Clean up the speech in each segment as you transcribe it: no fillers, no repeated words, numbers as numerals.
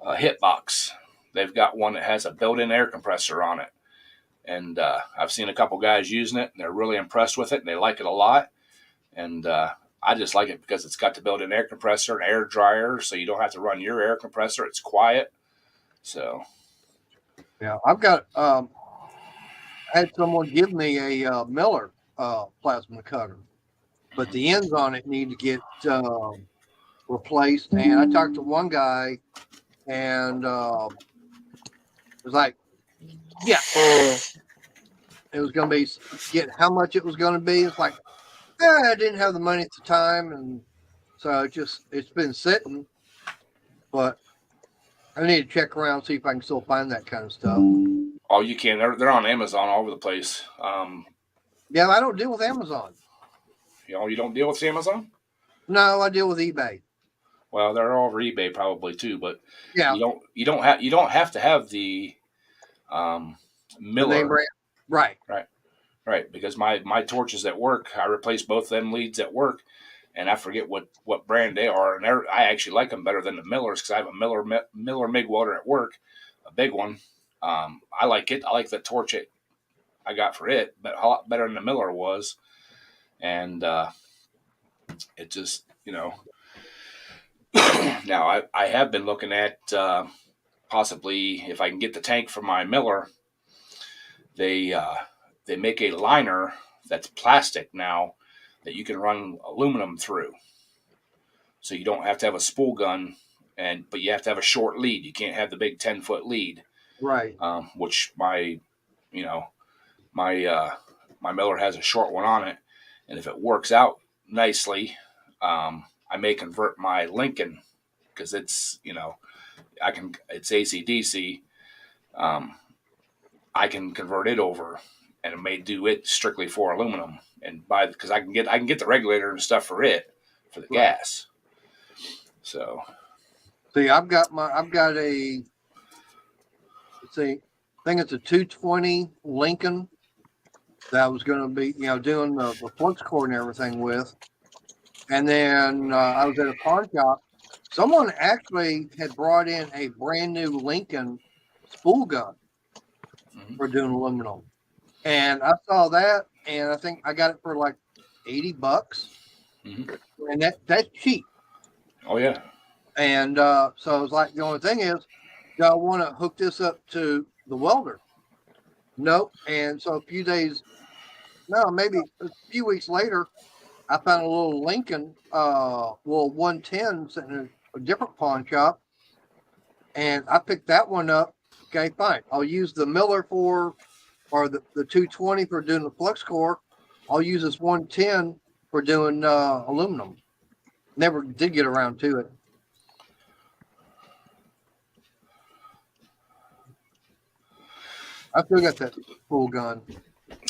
Hitbox. They've got one that has a built-in air compressor on it, and I've seen a couple guys using it, and they're really impressed with it, and they like it a lot. And I just like it because it's got the built-in air compressor and air dryer, so you don't have to run your air compressor. It's quiet. So Yeah, I've got had someone give me a Miller plasma cutter, but the ends on it need to get replaced. And I talked to one guy, and it was like, yeah, it was going to be get how much it was going to be. It's like, I didn't have the money at the time, and so it's been sitting. But I need to check around see if I can still find that kind of stuff. oh, you can. They're on Amazon all over the place. Yeah, I don't deal with Amazon. You don't deal with Amazon. No, I deal with eBay. Well, they're all over eBay probably too, but Yeah, you don't have to have the the name Miller, brand. Right. right? Right, because my torches at work, I replaced both them leads at work, and I forget what brand they are, and I actually like them better than the Millers because I have a Miller MIG welder at work, a big one. I like it. I like the torch I got for it, but a lot better than the Miller was, and it just now I have been looking at possibly if I can get the tank for my Miller. They they make a liner that's plastic now that you can run aluminum through, so you don't have to have a spool gun, but you have to have a short lead. You can't have the big 10-foot lead, Right. which you know my Miller has a short one on it, and if it works out nicely, I may convert my Lincoln because it's ACDC. Um, I can convert it over and it may do it strictly for aluminum and buy because I can get the regulator and stuff for the Right. gas. So See, I've got a let's see, I think it's a 220 Lincoln that I was going to be doing the flux core and everything with, and then I was at a pawn shop. Someone actually had brought in a brand new Lincoln spool gun for doing aluminum, and I saw that, and I think I got it for like $80, and that's cheap. oh yeah, And so I was like, the only thing is, do I want to hook this up to the welder? Nope. And so maybe a few weeks later, I found a little Lincoln, 110 sitting in a different pawn shop, and I picked that one up. Okay, fine. I'll use the Miller or the 220 for doing the flux core. I'll use this 110 for doing aluminum. Never did get around to it. I still got that spool gun.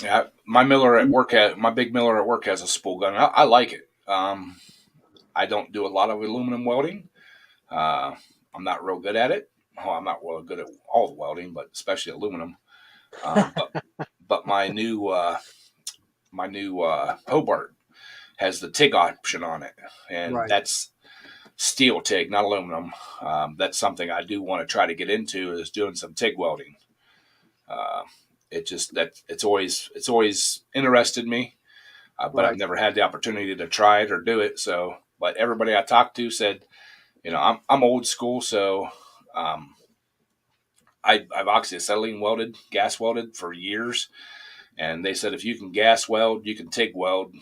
yeah. My big Miller at work has a spool gun. I like it. I don't do a lot of aluminum welding. Uh, I'm not real good at it. Oh, I'm not real good at all the welding, but especially aluminum. But my new Hobart has the TIG option on it, and Right. that's steel TIG, not aluminum. That's something I do want to try to get into is doing some TIG welding. Uh, it's always interested me, but I've Right. never had the opportunity to try it or do it. So, but everybody I talked to said, I'm old school, so um, I've oxyacetylene welded, gas welded for years, and they said if you can gas weld, you can TIG weld.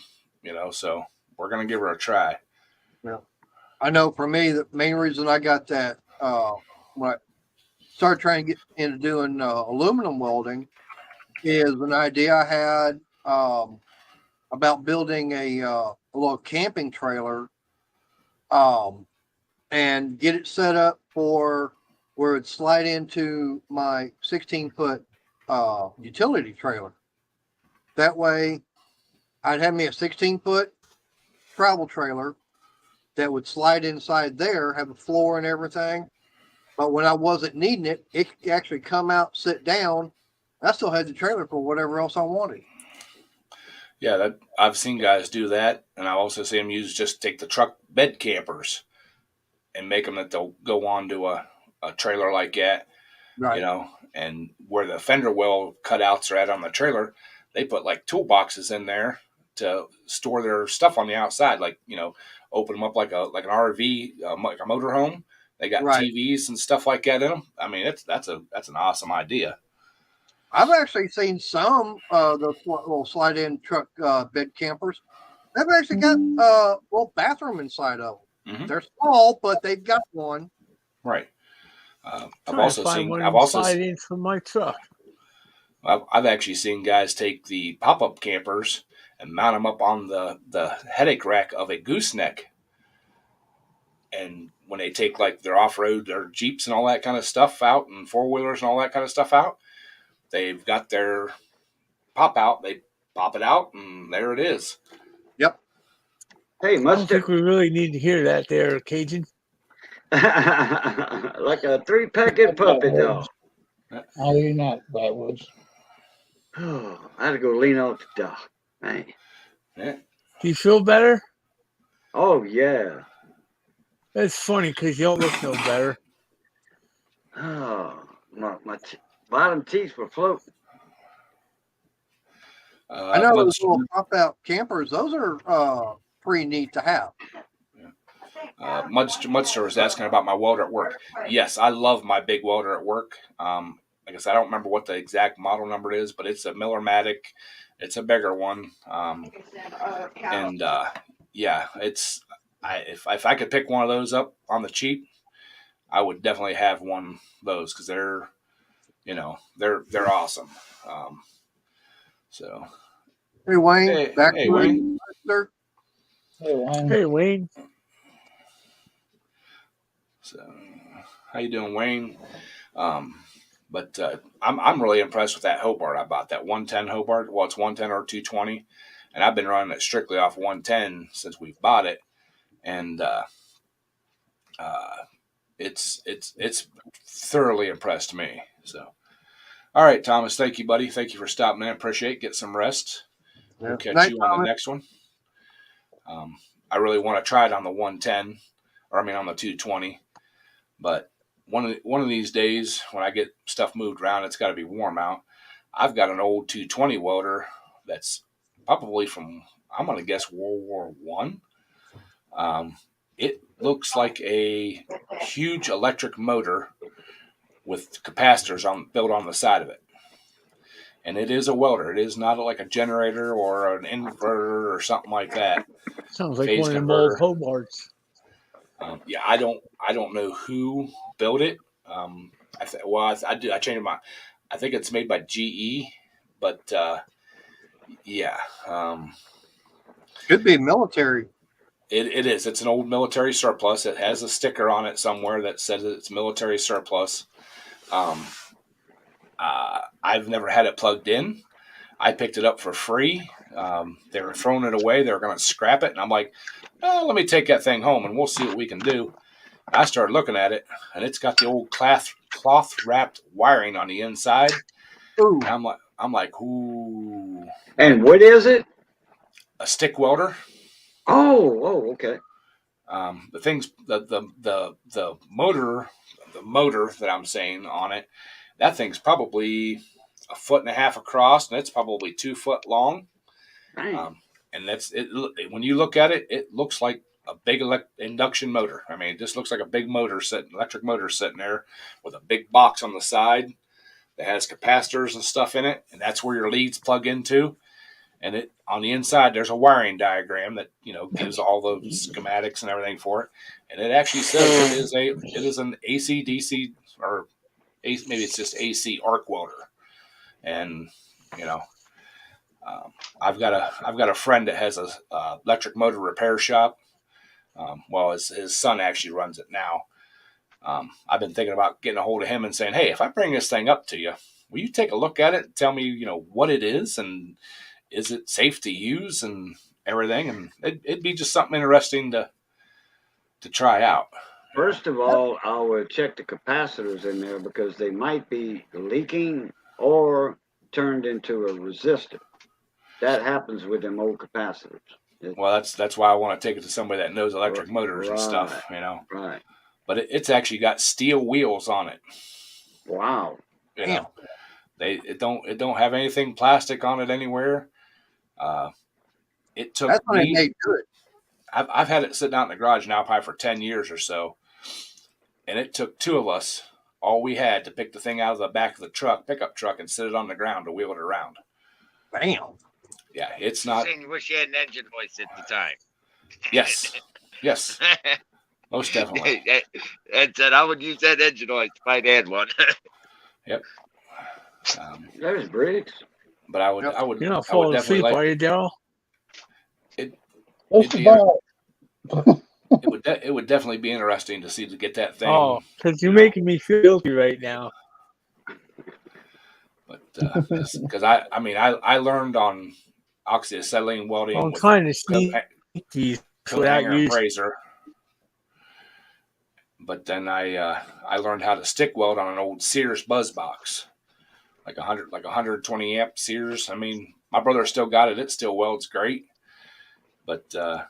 So we're gonna give her a try. Yeah. I know for me, the main reason I got that when I started trying to get into doing aluminum welding is an idea I had about building a little camping trailer um, and get it set up for where it'd slide into my 16-foot utility trailer. That way, I'd have me a 16-foot travel trailer that would slide inside there, have a floor and everything. But when I wasn't needing it, it could actually come out, sit down. I still had the trailer for whatever else I wanted. Yeah, that I've seen guys do that, and I also see them use just take the truck bed campers and make them that they'll go on to a trailer like that, Right. and where the fender well cutouts are at on the trailer, they put like toolboxes in there to store their stuff on the outside, like open them up like an RV, like a motorhome. They got Right. TVs and stuff like that in them. I mean, that's an awesome idea. I've actually seen some those little slide-in truck bed campers. They've actually got little bathroom inside of them. Hmm. They're small, but they've got one. Right. I've Trying to also find seen. one of I've them also. slide in for my truck. I've actually seen guys take the pop up campers and mount them up on the headache rack of a gooseneck. And when they take like their off road, their Jeeps and all that kind of stuff out, and four wheelers and all that kind of stuff out, they've got their pop out. They pop it out, and there it is. Yep. Hey, I don't mustard. think we really need to hear that there, Cajun. Like a 3-packet puppy dog. Oh, you're not backwards. Oh, I had to go lean on the dog. Man. Yeah. Do you feel better? Oh, yeah. That's funny because you don't look no better. Oh, my bottom teeth were floating. I know those little pop-out campers. Those are pretty neat to have. Mudster was asking about my welder at work. Yes, I love my big welder at work. Like I said, I don't remember what the exact model number is, but it's a Millermatic. It's a bigger one. And yeah, if I could pick one of those up on the cheap, I would definitely have one of those because they're awesome. So Hey Wayne, hey, back hey to Wayne. Sir. Hey, Wayne. So how you doing, Wayne? But I'm really impressed with that Hobart I bought. That 110 Hobart. Well, it's 110 or 220, and I've been running it strictly off 110 since we've bought it, and it's thoroughly impressed me. So, all right, Thomas, thank you, buddy. Thank you for stopping in. Appreciate it. Get some rest. We'll catch you on the next one. I really want to try it on the 110, or I mean on the 220, but one of these days when I get stuff moved around, it's got to be warm out. I've got an old 220 welder that's probably from, I'm going to guess, World War One. It looks like a huge electric motor with capacitors built on the side of it. And it is a welder. It is not like a generator or an inverter or something like that. Sounds like Phase one of them converter. old Hobarts. Yeah, I don't know who built it. I changed my. I think it's made by GE, but yeah, Could be military. it is. It's an old military surplus. It has a sticker on it somewhere that says it's military surplus. I've never had it plugged in. I picked it up for free. They were throwing it away. They were going to scrap it, and I'm like, let me take that thing home and we'll see what we can do. I started looking at it, and it's got the old cloth wrapped wiring on the inside. Ooh. And I'm like, ooh. And what is it? A stick welder. Oh, okay. The motor that I'm saying on it, that thing's probably 1.5 feet across, and it's probably 2 foot long. Right. And that's it. When you look at it, it looks like a big induction motor. I mean, it just looks like a big electric motor sitting there with a big box on the side that has capacitors and stuff in it, and that's where your leads plug into. And it on the inside, there's a wiring diagram that gives all the schematics and everything for it. And it actually says it is an AC DC or maybe it's just AC arc welder. And I've got a friend that has a electric motor repair shop. His son actually runs it now. I've been thinking about getting a hold of him and saying, hey, if I bring this thing up to you, will you take a look at it and tell me, what it is and is it safe to use and everything? And it'd be just something interesting to try out. First of all, I would check the capacitors in there because they might be leaking or turned into a resistor. That happens with them old capacitors. Well, that's why I want to take it to somebody that knows electric motors and stuff. Right. but it's actually got steel wheels on it. Wow. You Damn. know, it don't have anything plastic on it anywhere. It took That's when it me. made good. I've had it sitting out in the garage now probably for 10 years or so, and it took two of us all we had to pick the thing out of the back of the pickup truck, and sit it on the ground to wheel it around. Bam. Yeah, it's not. Saying you wish you had an engine voice at the time. Yes, yes, most definitely. Ed said I would use that engine voice if I had one. Yep. There's Briggs. But I would Yep. You're not I would falling definitely asleep, like are you, Daryl? Just be about. it would definitely be interesting to get that thing. Oh, because you're making me feel guilty right now. But because I learned on oxyacetylene welding I'm with trying to sneak these coat without hanger and using. brazier. But then I learned how to stick weld on an old Sears buzz box, like 120 amp Sears. I mean, my brother still got it. It still welds great. But I'd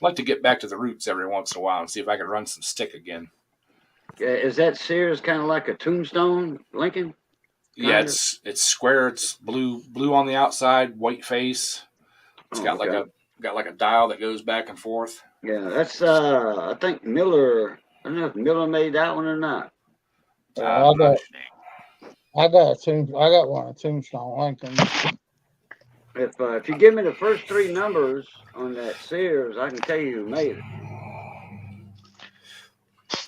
like to get back to the roots every once in a while and see if I could run some stick again. Is that Sears kind of like a Tombstone Lincoln? Yeah, it's square. It's blue on the outside, white face. It's got like a dial that goes back and forth. Yeah, that's I think Miller. I don't know if Miller made that one or not. I got one of Tombstone Lincoln. If you give me the first three numbers on that Sears, I can tell you who made it.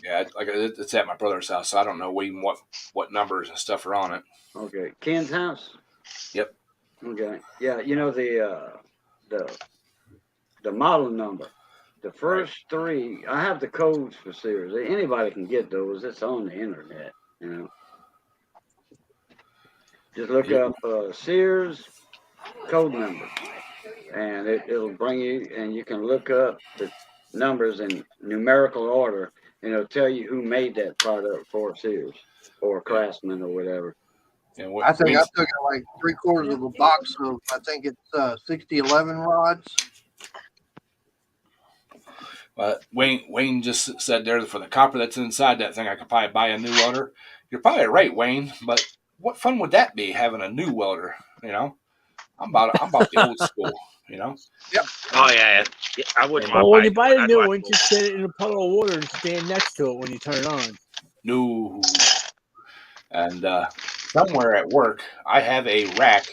Yeah, it's at my brother's house, so I don't know even what numbers and stuff are on it. Okay, Ken's house. Yep. Okay. Yeah, you know the model number. The first three, I have the codes for Sears. Anybody can get those. It's on the internet. You know, just look up Sears code numbers, and it'll bring you, and you can look up the numbers in numerical order, and it'll tell you who made that product for Sears or Craftsman or whatever. And I think I took like 3/4 of a box of, I think it's 6011 rods. Wayne just said there, for the copper that's inside that thing, I could probably buy a new welder. You're probably right, Wayne, but what fun would that be, having a new welder? I'm about the old school. Yep. Oh yeah, I wouldn't want. Well, when you buy one. a new one, just set it in a puddle of water and stand next to it when you turn it on. No. And somewhere at work, I have a rack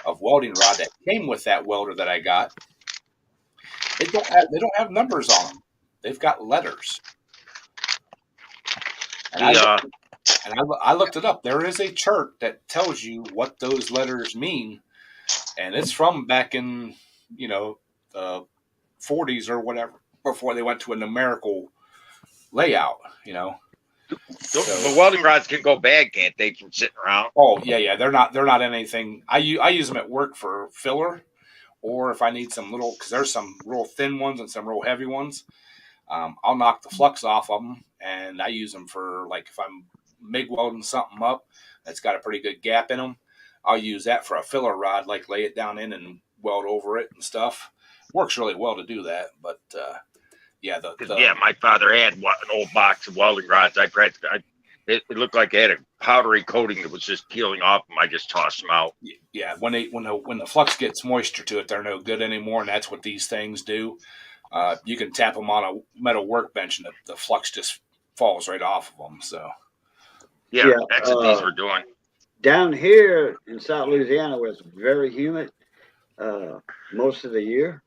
of welding rod that came with that welder that I got. They don't have numbers on them. They've got letters. And I looked it up. There is a chart that tells you what those letters mean, and it's from back in the 40s or whatever, before they went to a numerical layout. The welding rods can go bad, can't they, from sitting around? Oh yeah. They're not anything. I use them at work for filler, or if I need some little, because there's some real thin ones and some real heavy ones. I'll knock the flux off of them, and I use them for, like, if I'm MIG welding something up that's got a pretty good gap in them, I'll use that for a filler rod, like lay it down in and weld over it and stuff. Works really well to do that, but my father had an old box of welding rods. It looked like it had a powdery coating that was just peeling off them. I just tossed them out. Yeah, when the flux gets moisture to it, they're no good anymore, and that's what these things do. You can tap them on a metal workbench, and the flux just falls right off of them. So, yeah, that's what these were doing. Down here in South Louisiana, where it's very humid most of the year,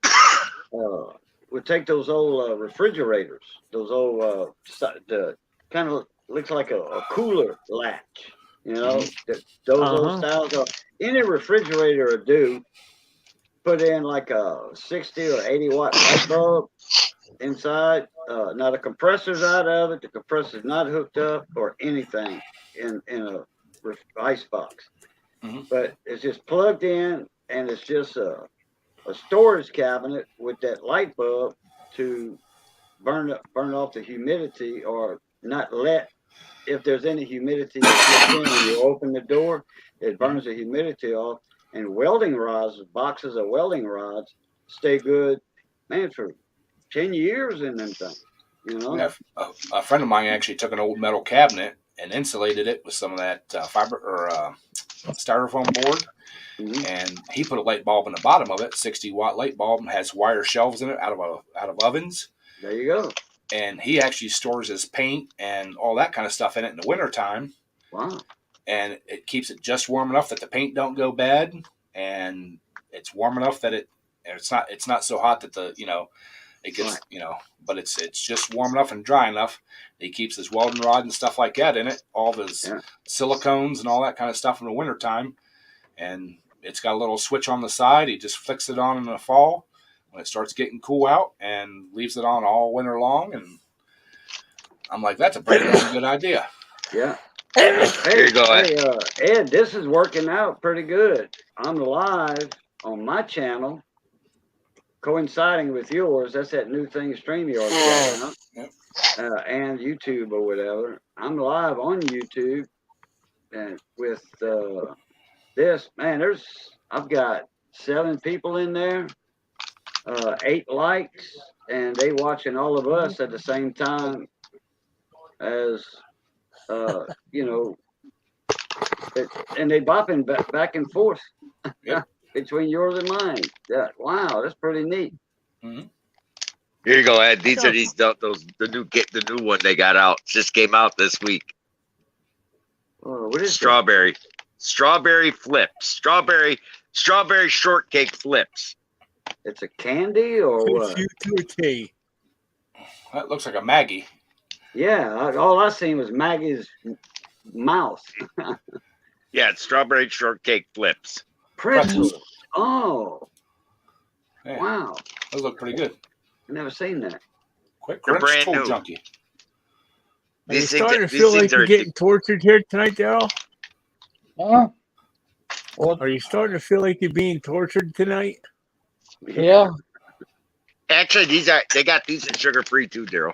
we take those old refrigerators, those old the kind of looks like a cooler latch, those old styles of any refrigerator will do. Put in like a 60 or 80 watt light bulb inside. Now the compressor's out of it. The compressor's not hooked up or anything in a ice box, but it's just plugged in, and it's just a storage cabinet with that light bulb to burn off the humidity, or not let, if there's any humidity when you open the door, it burns the humidity off. And welding rods, boxes of welding rods, stay good, man, for 10 years in them things. You know. Yeah, a friend of mine actually took an old metal cabinet and insulated it with some of that fiber or styrofoam board, and he put a light bulb in the bottom of it. 60-watt light bulb, has wire shelves in it out of ovens. There you go. And he actually stores his paint and all that kind of stuff in it in the wintertime. Wow. And it keeps it just warm enough that the paint don't go bad, and it's warm enough that it's not so hot that it gets but it's just warm enough and dry enough. He keeps his welding rod and stuff like that in it, all of his silicones and all that kind of stuff in the wintertime. And it's got a little switch on the side. He just flicks it on in the fall when it starts getting cool out, and leaves it on all winter long. And I'm like, that's a pretty good idea. Yeah. Here you go, Ed. Ed, this is working out pretty good. I'm live on my channel, coinciding with yours. That's that new thing, StreamYard, and YouTube or whatever. I'm live on YouTube, and with this, man, I've got 7 people in there, 8 likes, and they watching all of us at the same time as, and they bopping back and forth between yours and mine. Wow, that's pretty neat. Mm-hmm. Here you go, Ed. These are the new one they got out. Just came out this week. What is strawberry flips? Strawberry shortcake flips. It's a candy or what? That looks like a Maggie. Yeah, all I seen was Maggie's mouth. Yeah, it's strawberry shortcake flips. Pretzels. Oh. Hey, wow. Those look pretty good. I've never seen that. Quick, they're brand tool new. Junkie. Are you starting to feel like you're getting tortured here tonight, Daryl? Huh? What? Are you starting to feel like you're being tortured tonight? Yeah. Actually, they got these in sugar free too, Daryl.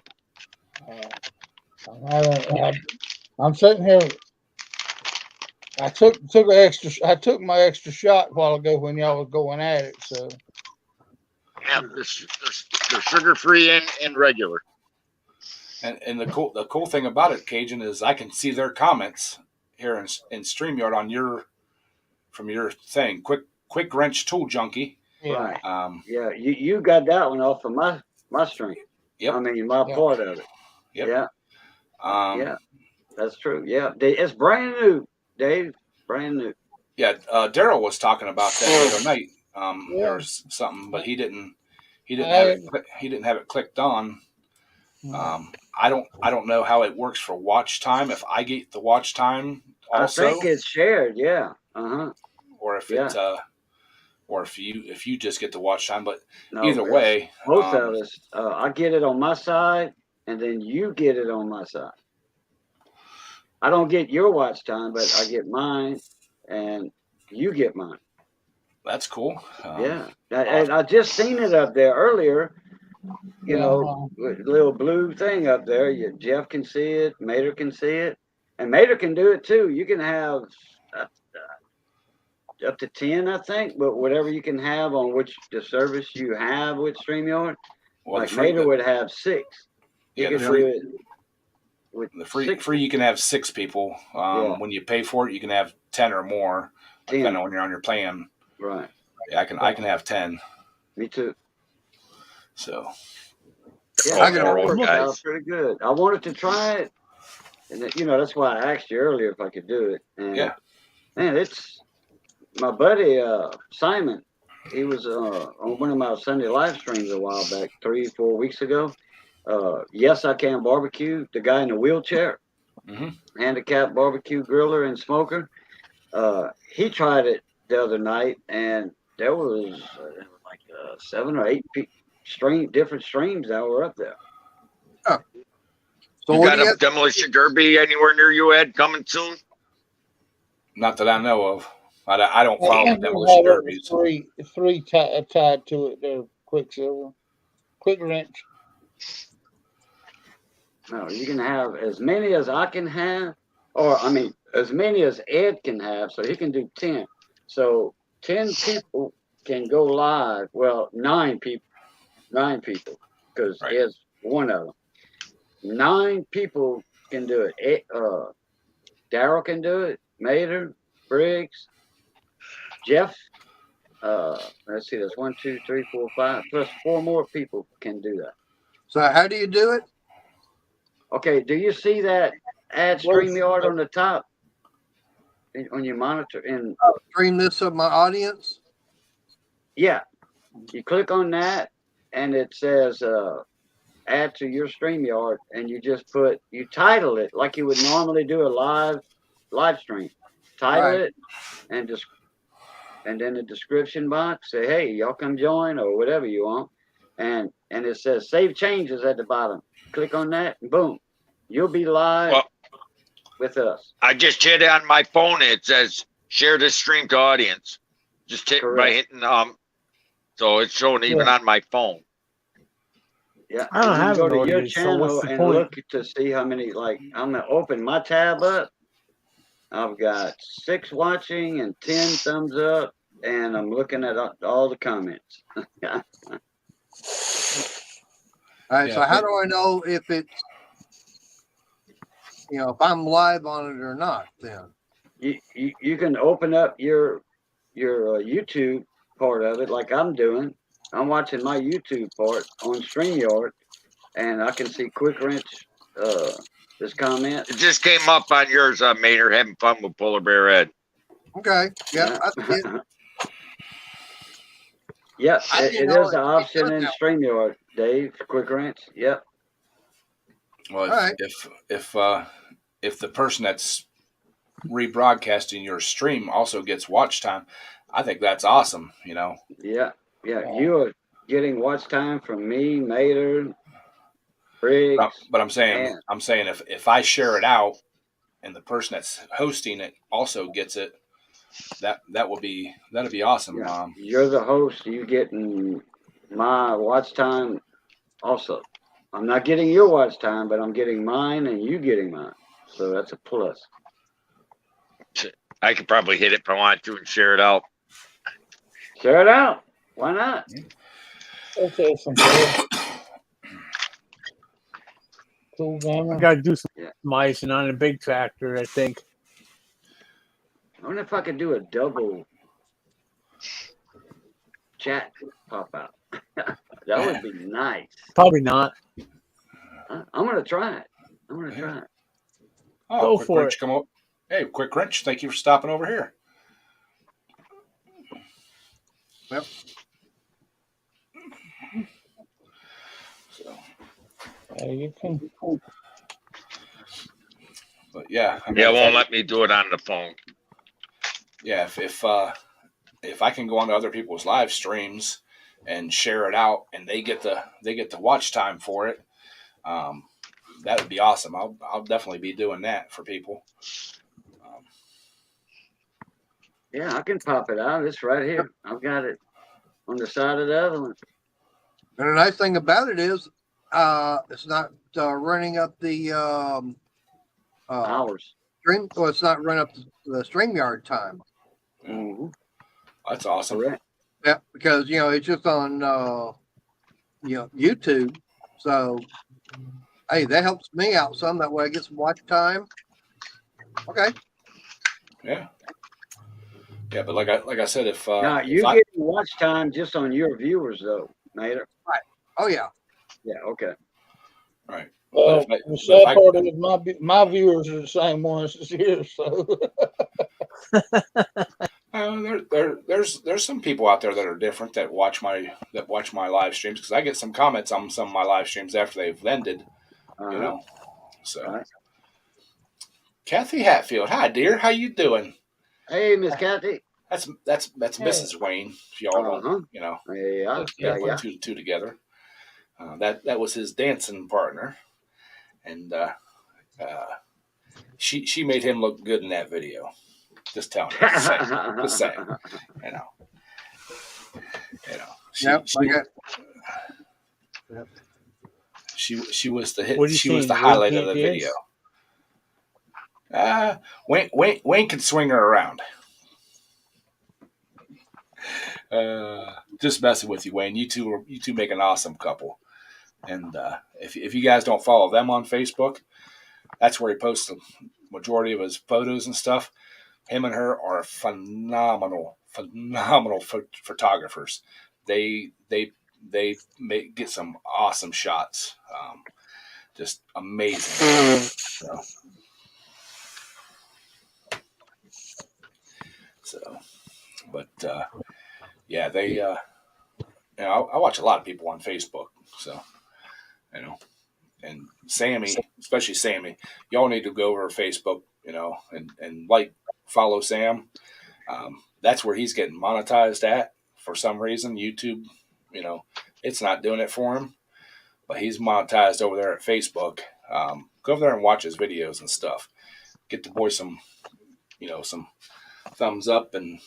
I'm sitting here. I took my extra shot a while ago when y'all was going at it. So yeah, they're sugar free and regular. And the cool thing about it, Cajun, is I can see their comments here in StreamYard from your thing. Quick wrench tool junkie. Yeah. Right. Yeah. You got that one off of my stream. Yep. I mean, my part of it. Yep. Yeah. Yeah. That's true. Yeah. It's brand new, Dave. Brand new. Yeah. Daryl was talking about that the other night. There was something, but he didn't have it clicked on. I don't know how it works for watch time. If I get the watch time also, I think it's shared. Yeah. Or if it's or if you just get the watch time. But no, either way, both of us. I get it on my side, and then you get it on my side. I don't get your watch time, but I get mine, and you get mine. That's cool. Yeah, and I just seen it up there earlier. You know, little blue thing up there. Jeff can see it. Mater can see it, and Mater can do it too. You can have up to 10, I think, but whatever you can have on the service you have with StreamYard. Well, like Mater would have 6. You can do it. With the free, you can have 6 people. When you pay for it, you can have 10 or more, depending on when you're on your plan. Right. Yeah, I can have 10. Me too. So. Yeah, I can work out pretty good. I wanted to try it, and that's why I asked you earlier if I could do it. And man, it's my buddy Simon. He was on one of my Sunday live streams a while back, 3-4 weeks ago. Yes, I Can Barbecue, the guy in the wheelchair, handicapped barbecue griller and smoker. He tried it the other night, and there was like 7 or 8 different streams that were up there. So you got a demolition derby anywhere near you, Ed, coming soon? Not that I know of. I don't follow demolition derbies. Three tied to it there, Quicksilver. Quick wrench. No, you can have as many as I can have, as many as Ed can have, so he can do 10. So 10 people can go live. Well, 9 people, because Ed's one of them. 9 people can do it. Daryl can do it. Mater, Briggs, Jeff. Let's see. There's 1, 2, 3, 4, 5, plus 4 more people can do that. So how do you do it? Okay. Do you see that add StreamYard on the top on your monitor? And Stream this of my audience. yeah, you click on that, and it says add to your StreamYard, and you just you title it like you would normally do a live stream. Title it, and just and then the description box say, hey, y'all come join or whatever you want, and it says save changes at the bottom. Click on that, and boom, you'll be live with us. I just hit it on my phone. It says share this stream to audience. Just hit by hitting so it's showing even on my phone. Yeah, I don't have go to your audience, so channel what's the and point? look to see how many. Like, I'm gonna open my tab up. I've got 6 watching and 10 thumbs up, and I'm looking at all the comments. All right. So how do I know if it's, if I'm live on it or not? Then you can open up your YouTube part of it, like I'm doing. I'm watching my YouTube part on StreamYard, and I can see Quick Wrench. This comment. It just came up on yours, Mater. Having fun with Pullerbear Ed. Okay. Yeah. I see it. Yep. It is the option in StreamYard, Dave. Quick Wrench. Yep. Well, if the person that's rebroadcasting your stream also gets watch time, I think that's awesome. Yeah. You are getting watch time from me, Mater, Briggs. But I'm saying if I share it out and the person that's hosting it also gets it, that'd be awesome. Yeah. You're the host. You getting my watch time also. I'm not getting your watch time, but I'm getting mine and you getting mine. So that's a plus. I could probably hit it if I wanted to and share it out. Share it out. Why not? Okay, cool, I got to do some icing on a big tractor, I think. I wonder if I could do a double chat pop out. That would be nice. Probably not. I'm going to try it. Oh, go Quick for Wrench, it. come up. Hey, Quick Wrench, thank you for stopping over here. Yep. So, you can. but yeah, it won't let me do it on the phone. Yeah, if I can go onto other people's live streams and share it out, and they get the watch time for it, that would be awesome. I'll definitely be doing that for people. Yeah, I can pop it out. It's right here. I've got it on the side of the other one. And the nice thing about it is, it's not running up the hours. Stream. Well, it's not running up the StreamYard time. Mm-hmm. That's awesome. Correct. Yeah, because it's just on YouTube. So hey, that helps me out some. That way I get some watch time. Okay. Yeah. Yeah, but like I said, if now you get watch time just on your viewers though, Mater. Right. Oh yeah. Yeah. Okay. Right. Well, the sad part is my viewers are the same ones as yours. So there's some people out there that are different that watch my live streams, because I get some comments on some of my live streams after they've ended. So. Right. Kathy Hatfield, hi dear, how you doing? Hey, Miss Kathy. That's Mrs. Wayne. If y'all don't, Yeah. Two together. That was his dancing partner, and she made him look good in that video. Just telling you, just saying. She was the hit. She was the highlight of the video. Wayne can swing her around. Just messing with you, Wayne. You two make an awesome couple. And if you guys don't follow them on Facebook, that's where he posts the majority of his photos and stuff. Him and her are phenomenal photographers. They get some awesome shots. Just amazing. But yeah, they. I watch a lot of people on Facebook, so and Sammy, especially Sammy, y'all need to go over Facebook, and follow Sam. That's where he's getting monetized at for some reason. YouTube, it's not doing it for him, but he's monetized over there at Facebook. Go over there and watch his videos and stuff. Get the boy some thumbs up and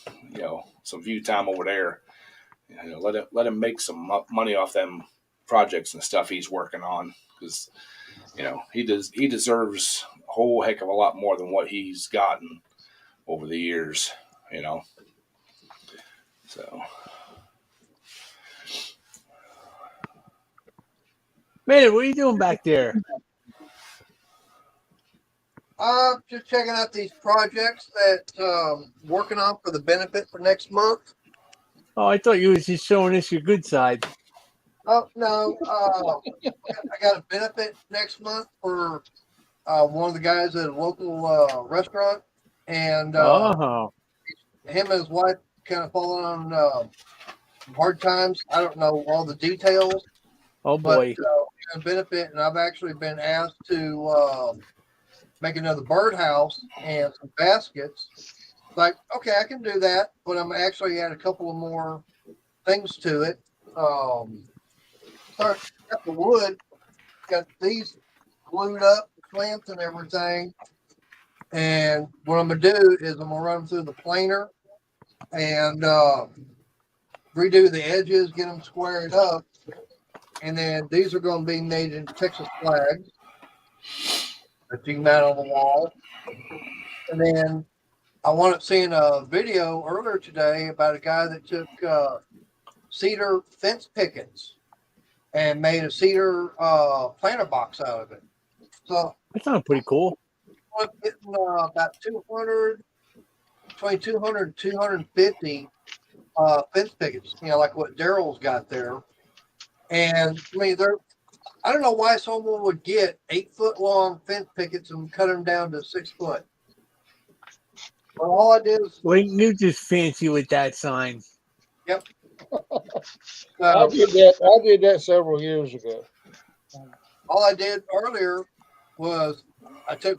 some view time over there. Let him make some money off them projects and stuff he's working on, because he deserves a whole heck of a lot more than what he's gotten over the years. So. Man, what are you doing back there? Just checking out these projects that working on for the benefit for next month. Oh, I thought you was just showing us your good side. Oh no, I got a benefit next month for one of the guys at a local restaurant, and him and his wife kind of falling on hard times. I don't know all the details. Oh boy, but benefit, and I've actually been asked to make another birdhouse and some baskets. Like, okay, I can do that, but I'm actually add a couple of more things to it. Got the wood, got these glued up, clamps and everything. And what I'm gonna do is I'm gonna run them through the planer and redo the edges, get them squared up. And then these are going to be made into Texas flags that you can mount on the wall. And then I wanted seeing a video earlier today about a guy that took cedar fence pickets and made a cedar planter box out of it. So that sounds pretty cool. I'm getting about 200, between 200 and 250 fence pickets, like what Daryl's got there. And I mean, I don't know why someone would get 8-foot long fence pickets and cut them down to 6 foot. But all I did is. Well, you just fancy with that sign. Yep. I did that several years ago. All I did earlier was I took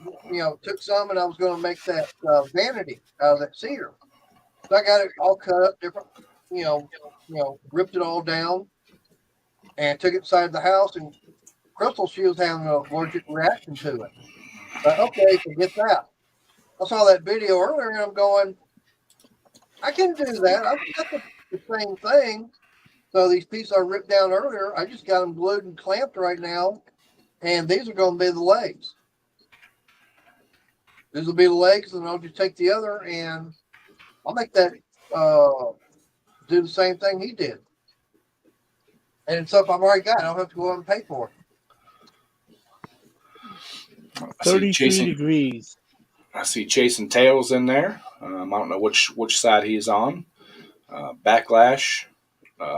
some and I was going to make that vanity out of that cedar. So I got it all cut up different, ripped it all down. And took it inside the house, and Crystal, she was having an allergic reaction to it. But okay, forget that. I saw that video earlier, and I'm going, I can do that. I've got the same thing. So these pieces I ripped down earlier, I just got them glued and clamped right now, and these are going to be the legs. These will be the legs, and I'll just take the other, and I'll make that do the same thing he did. And it's stuff I've already got. I don't have to go out and pay for it. 33 degrees. I see Chasing Tails in there. I don't know which side he's on. Backlash.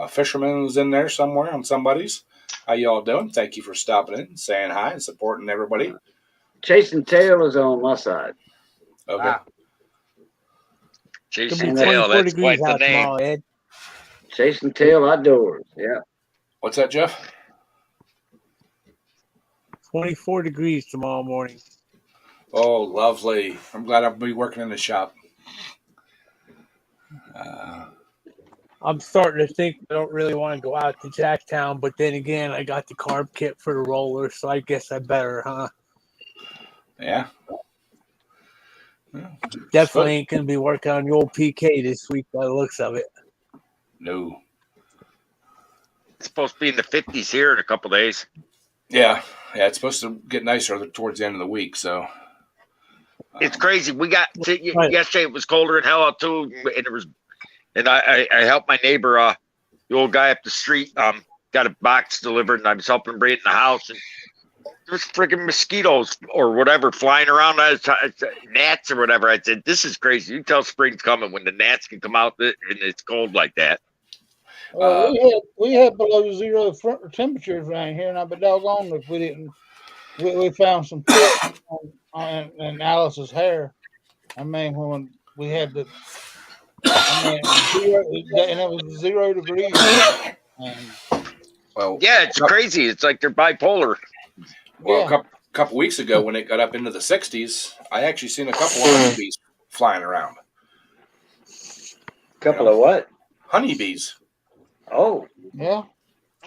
Fisherman's in there somewhere on somebody's. How y'all doing? Thank you for stopping in, saying hi, and supporting everybody. Chasing Tail is on my side. Okay. Chasing Tail, that's quite the name. Tomorrow, Ed. Chasing Tail Outdoors, yeah. What's that, Jeff? 24 degrees tomorrow morning. Oh, lovely. I'm glad I'll be working in the shop. I'm starting to think I don't really want to go out to Jacktown, but then again, I got the carb kit for the roller, so I guess I better, huh? Yeah. Definitely ain't going to be working on the old PK this week by the looks of it. No. It's supposed to be in the 50s here in a couple days. Yeah, it's supposed to get nicer towards the end of the week, so. It's crazy. We got yesterday. It was colder than hell out too, and I helped my neighbor, the old guy up the street. got a box delivered, and I was helping Bree in the house, and there's freaking mosquitoes or whatever flying around. Gnats or whatever. I said, "This is crazy. You tell spring's coming when the gnats can come out and it's cold like that." Well, we had below zero temperatures around here, and I'd be doggone if we didn't. We found some tips in Alice's hair. I mean, when we had the, zero, and it was 0 degrees. And, Well, yeah, it's crazy. It's like they're bipolar. Well, yeah. a couple weeks ago, when it got up into the 60s, I actually seen a couple of honeybees flying around. Couple of what? Honeybees. Oh, Yeah.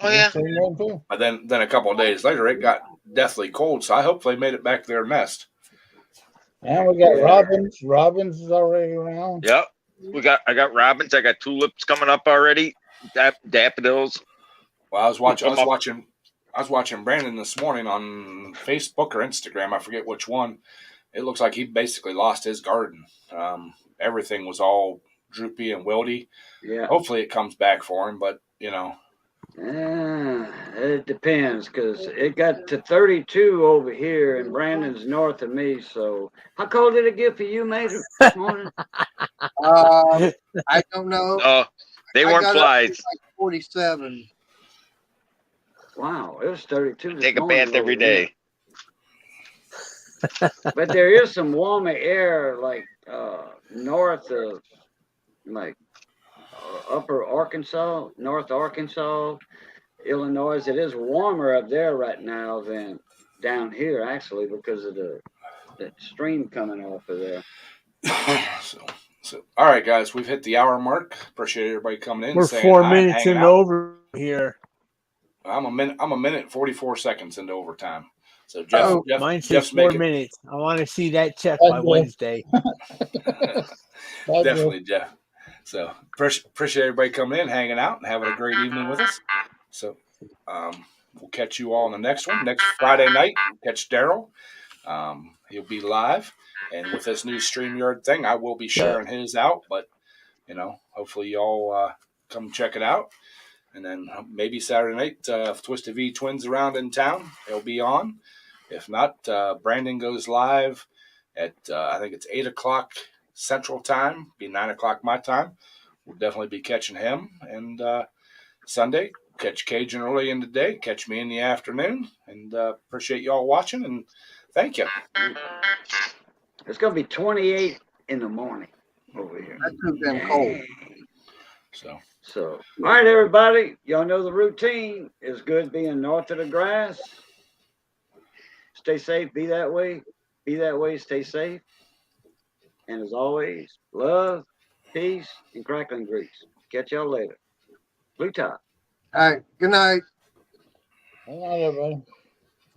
Oh yeah. And then a couple of days later, it got deathly cold. So I hope they made it back to their nest. And we got robins. Robins is already around. Yep. I got robins. I got tulips coming up already. Daffodils. Well, I was watching Brandon this morning on Facebook or Instagram. I forget which one. It looks like he basically lost his garden. Everything was all droopy and wilty. yeah. Hopefully it comes back for him, but It depends, because it got to 32 over here, and Brandon's north of me. So, how cold did it get for you, Major, this morning? I don't know. Oh, they weren't flies. Like 47. Wow, it was 32. Take a bath every day. But there is some warmer air, like north of, like upper Arkansas, North Arkansas, Illinois. It is warmer up there right now than down here, actually, because of the stream coming off of there. So all right, guys, we've hit the hour mark. Appreciate everybody coming in. We're 4 minutes into over here. I'm a minute and 44 seconds into overtime. So Jeff, mine says Jeff's 4 minutes. I want to see that check by Wednesday. Definitely, Jeff. So appreciate everybody coming in, hanging out, and having a great evening with us. So we'll catch you all on the next one. Next Friday night, catch Daryl. He'll be live. And with this new StreamYard thing, I will be sharing his out. But, hopefully y'all come check it out. And then maybe Saturday night, if Twisted V Twins around in town, they'll be on. If not, Brandon goes live at, I think it's 8 o'clock Central Time, be 9 o'clock my time. We'll definitely be catching him. And Sunday, catch Cajun early in the day, catch me in the afternoon. And appreciate y'all watching, and thank you. It's going to be 28 in the morning over here. That's too damn cold. So, all right, everybody. Y'all know the routine. It's good being north of the grass. Stay safe. Be that way. Be that way. Stay safe. And as always, love, peace, and crackling grease. Catch y'all later. Blue Top. All right. Good night. Good night, everybody.